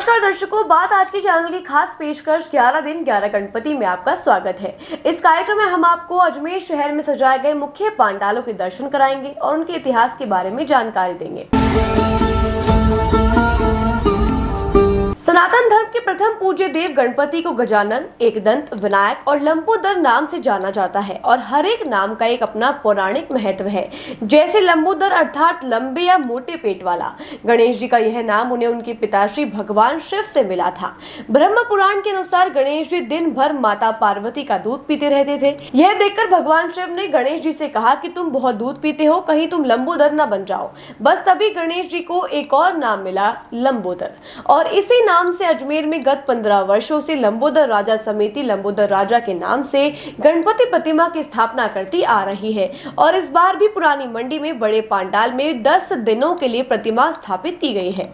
नमस्कार दर्शकों, बात आज के चैनल की खास पेशकश 11 दिन 11 गणपति में आपका स्वागत है। इस कार्यक्रम में हम आपको अजमेर शहर में सजाए गए मुख्य पांडालों के दर्शन कराएंगे और उनके इतिहास के बारे में जानकारी देंगे। सनातन धर्म के प्रथम पूज्य देव गणपति को गजानन, एकदंत, विनायक और लंबोदर नाम से जाना जाता है और हर एक नाम का एक अपना पौराणिक महत्व है। जैसे लंबोदर अर्थात लंबे या मोटे पेट वाला। गणेश जी का यह नाम उन्हें उनके पिताश्री भगवान शिव से मिला था। ब्रह्म पुराण के अनुसार गणेश जी दिन भर माता पार्वती का दूध पीते रहते थे। यह देखकर भगवान शिव ने गणेश जी से कहा कि तुम बहुत दूध पीते हो, कहीं तुम लंबोदर न बन जाओ। बस तभी गणेश जी को एक और नाम मिला, लंबोदर, और इसी नाम से अजमेर में गत 15 वर्षों से लंबोदर राजा समिति लंबोदर राजा के नाम से गणपति प्रतिमा की स्थापना करती आ रही है। और इस बार भी पुरानी मंडी में बड़े पांडाल में 10 दिनों के लिए प्रतिमा स्थापित की गई है।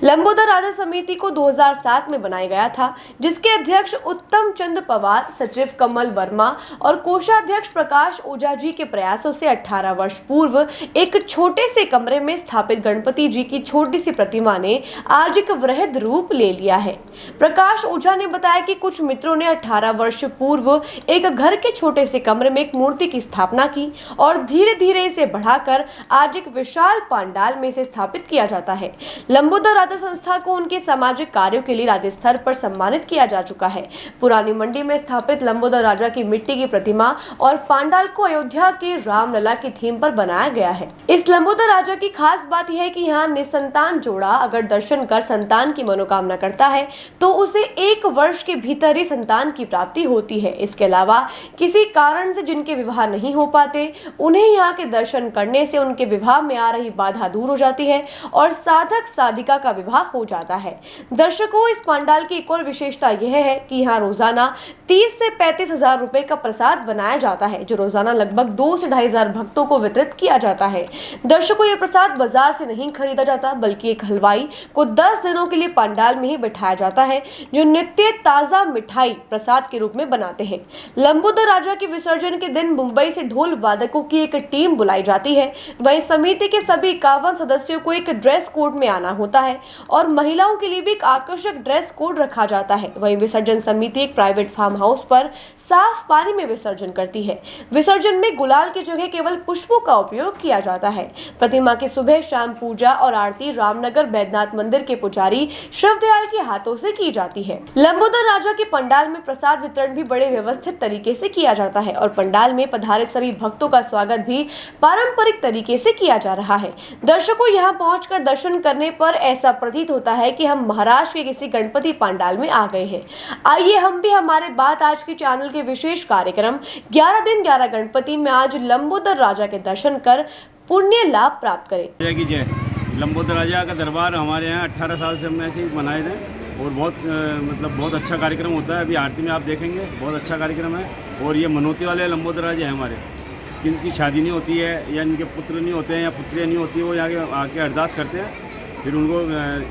लंबोदर राजा समिति को 2007 में बनाया गया था, जिसके अध्यक्ष उत्तम चंद पवार, सचिव कमल वर्मा और कोषाध्यक्ष प्रकाश ओझा जी के प्रयासों से 18 वर्ष पूर्व एक छोटे से कमरे में स्थापित गणपति जी की छोटी सी प्रतिमा ने आज एक वृहद रूप ले लिया है। प्रकाश ओझा ने बताया कि कुछ मित्रों ने 18 वर्ष पूर्व एक घर के छोटे से कमरे में एक मूर्ति की स्थापना की और धीरे धीरे इसे बढ़ाकर आज एक विशाल पांडाल में इसे स्थापित किया जाता है। लंबोदर राजा संस्था को उनके सामाजिक कार्यों के लिए राज्य स्तर पर सम्मानित किया जा चुका है। पुरानी मंडी में स्थापित लंबोदर राजा की मिट्टी की प्रतिमा और पांडाल को अयोध्या के रामलला की थीम पर बनाया गया है। इस लंबोदर राजा की खास बात यह है कि यहाँ निसंतान जोड़ा अगर दर्शन कर संतान की मनोकामना करता है तो उसे 1 वर्ष के भीतर ही संतान की प्राप्ति होती है। इसके अलावा किसी कारण से जिनके विवाह नहीं हो पाते, उन्हें यहाँ के दर्शन करने से उनके विवाह में आ रही बाधा दूर हो जाती है और साधक साधिका का विवाह हो जाता है। दर्शकों, इस पांडाल की एक और विशेषता यह है कि यहाँ रोजाना 30 से 35 हजार रुपए का प्रसाद बनाया जाता है, जो रोजाना लगभग 2 से 2.5 हजार भक्तों को वितरित किया जाता है। दर्शकों, यह प्रसाद बाजार से नहीं खरीदा जाता, बल्कि एक हलवाई को 10 दिनों के लिए पांडाल में ही बिठाया जाता है, जो नित्य ताजा मिठाई प्रसाद के रूप में बनाते हैं। लंबोदर राजा के विसर्जन के दिन मुंबई से ढोल वादकों की एक टीम बुलाई जाती है। वहीं समिति के सभी 51 सदस्यों को एक ड्रेस कोड में आना होता है और महिलाओं के लिए भी एक आकर्षक ड्रेस कोड रखा जाता है। वहीं विसर्जन समिति एक प्राइवेट फार्म हाउस पर साफ पानी में विसर्जन करती है। विसर्जन में गुलाल की जगह केवल पुष्पों का उपयोग किया जाता है। प्रतिमा की सुबह शाम पूजा और आरती रामनगर बैद्यनाथ मंदिर के पुजारी शिवदयाल के हाथों से की जाती है। लंबोदर राजा के पंडाल में प्रसाद वितरण भी बड़े व्यवस्थित तरीके से किया जाता है और पंडाल में पधारे सभी भक्तों का स्वागत भी पारंपरिक तरीके से किया जा रहा है। दर्शकों, यहाँ पहुंचकर दर्शन करने पर ऐसा प्रतीत होता है कि हम महाराष्ट्र के किसी गणपति पांडाल में आ गए हैं। आइए हम भी हमारे बात आज के चैनल के विशेष कार्यक्रम 11 दिन 11 गणपति में आज लंबोदर राजा के दर्शन कर पुण्य लाभ प्राप्त करें। जय की जय। लंबोदर राजा का दरबार हमारे यहाँ 18 साल से हमने ऐसे ही मनाए थे और बहुत अच्छा कार्यक्रम होता है। अभी आरती में आप देखेंगे, बहुत अच्छा कार्यक्रम है। और ये मनोती वाले लंबोदर राजा है हमारे, जिनकी शादी नहीं होती है या इनके पुत्र नहीं होते हैं या पुत्रियाँ नहीं होती है, वो यहाँ आके अरदास करते हैं। फिर उनको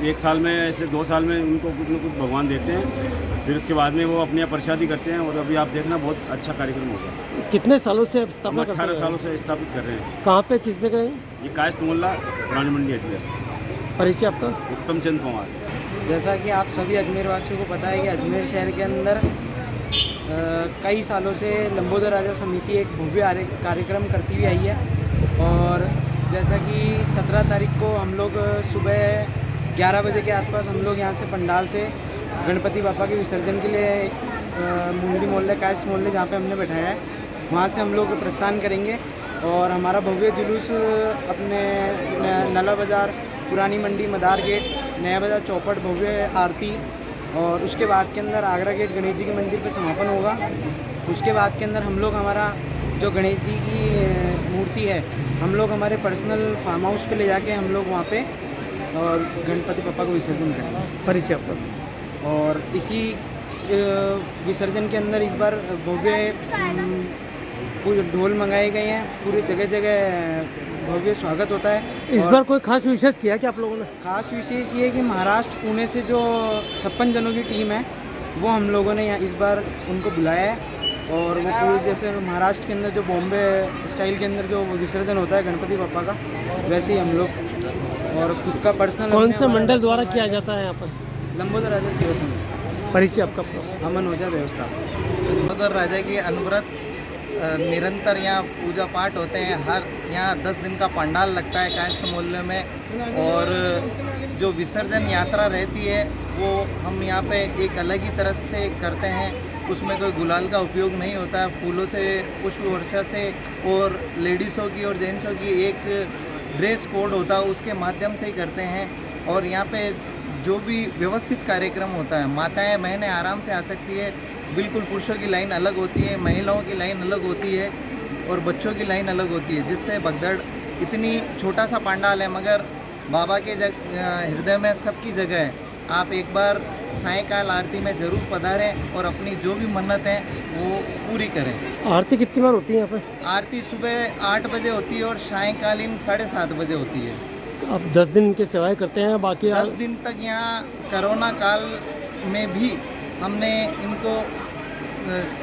1 साल में ऐसे 2 साल में उनको कुछ न कुछ भगवान देते हैं। फिर उसके बाद में वो अपनी प्रसादी करते हैं और अभी आप देखना बहुत अच्छा कार्यक्रम होगा। कितने सालों से स्थापना 18 सालों से स्थापित कर रहे हैं। कहाँ पे, किस जगह है? ये कायस्थ मोहल्ला, पुरानी मंडी अजमेर। परिचय आपका? उत्तम चंद पवार। जैसा कि आप सभी अजमेर वासियों को पता है कि अजमेर शहर के अंदर कई सालों से लंबोदर राजा समिति एक भव्य कार्यक्रम करती हुई आई है। और जैसा कि 17 तारीख को हम लोग सुबह 11 बजे के आसपास हम लोग यहाँ से पंडाल से गणपति बापा के विसर्जन के लिए मुंडी मोहल्ले, कायस्थ मोहल्ले जहाँ पे हमने बैठाया है, वहाँ से हम लोग प्रस्थान करेंगे। और हमारा भव्य जुलूस अपने नला बाज़ार, पुरानी मंडी, मदार गेट, नया बाज़ार चौपट, भव्य आरती, और उसके बाद के अंदर आगरा गेट गणेश जी के मंदिर पे समापन होगा। उसके बाद के अंदर हम लोग हमारा जो गणेश जी की मूर्ति है, हम लोग हमारे पर्सनल फार्म हाउस पे ले जाके हम लोग वहाँ पे और गणपति पापा को विसर्जन करेंगे। परिचय आपका? और इसी विसर्जन के अंदर इस बार भव्य पूरे ढोल मंगाए गए हैं, पूरी जगह जगह भव्य स्वागत होता है। इस बार कोई खास विशेष किया कि आप लोगों ने? खास विशेष ये है कि महाराष्ट्र पुणे से जो 56 जनों की टीम है, वो हम लोगों ने यहाँ इस बार उनको बुलाया है। और वो पूरे जैसे महाराष्ट्र के अंदर जो बॉम्बे स्टाइल के अंदर जो विसर्जन होता है गणपति बापा का, वैसे ही हम लोग और खुद का पर्सनल। कौन से मंडल द्वारा किया जाता है यहाँ पर? लंबोदर राजा सेवा समिति। परिचय आपका अपना। अमन ओझा व्यवस्थापक। लंबोदर राजा की अनवरत निरंतर यहाँ पूजा पाठ होते हैं। हर यहाँ 10 दिन का पंडाल लगता है कायस्थ मोहल्ले में, और जो विसर्जन यात्रा रहती है वो हम यहाँ पे एक अलग ही तरह से करते हैं। उसमें कोई गुलाल का उपयोग नहीं होता है, फूलों से, पुष्प वर्षा से, और लेडीज़ों की और जेंट्सों की एक ड्रेस कोड होता है, उसके माध्यम से ही करते हैं। और यहाँ पे जो भी व्यवस्थित कार्यक्रम होता है, माताएं बहनें आराम से आ सकती है। बिल्कुल पुरुषों की लाइन अलग होती है, महिलाओं की लाइन अलग होती है, और बच्चों की लाइन अलग होती है, जिससे भगदड़, इतनी छोटा सा पंडाल है मगर बाबा के हृदय में सबकी जगह है। आप एक बार सायंकाल आरती में ज़रूर पधारें और अपनी जो भी मन्नत है वो पूरी करें। आरती कितनी बार होती है यहाँ पे? आरती सुबह 8 बजे होती है और सायंकालीन 7:30 बजे होती है। आप 10 दिन इनकी सेवाएं करते हैं, बाकी 10 दिन तक यहाँ कोरोना काल में भी हमने इनको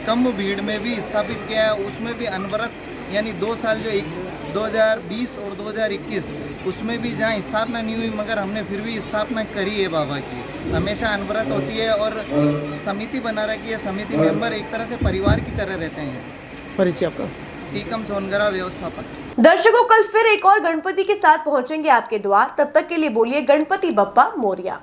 कम भीड़ में भी स्थापित किया है। उसमें भी अनवरत, यानी 2 साल जो 2020 और 2021, उसमें भी जहाँ स्थापना नहीं हुई मगर हमने फिर भी स्थापना करी है बाबा की। हमेशा अनवरत होती है और समिति बना रखी है। समिति मेंबर एक तरह से परिवार की तरह रहते हैं। परिचय आपका। टीकम सोनगरा व्यवस्थापक। दर्शकों, कल फिर एक और गणपति के साथ पहुंचेंगे आपके द्वार। तब तक के लिए बोलिए गणपति बप्पा मोरिया।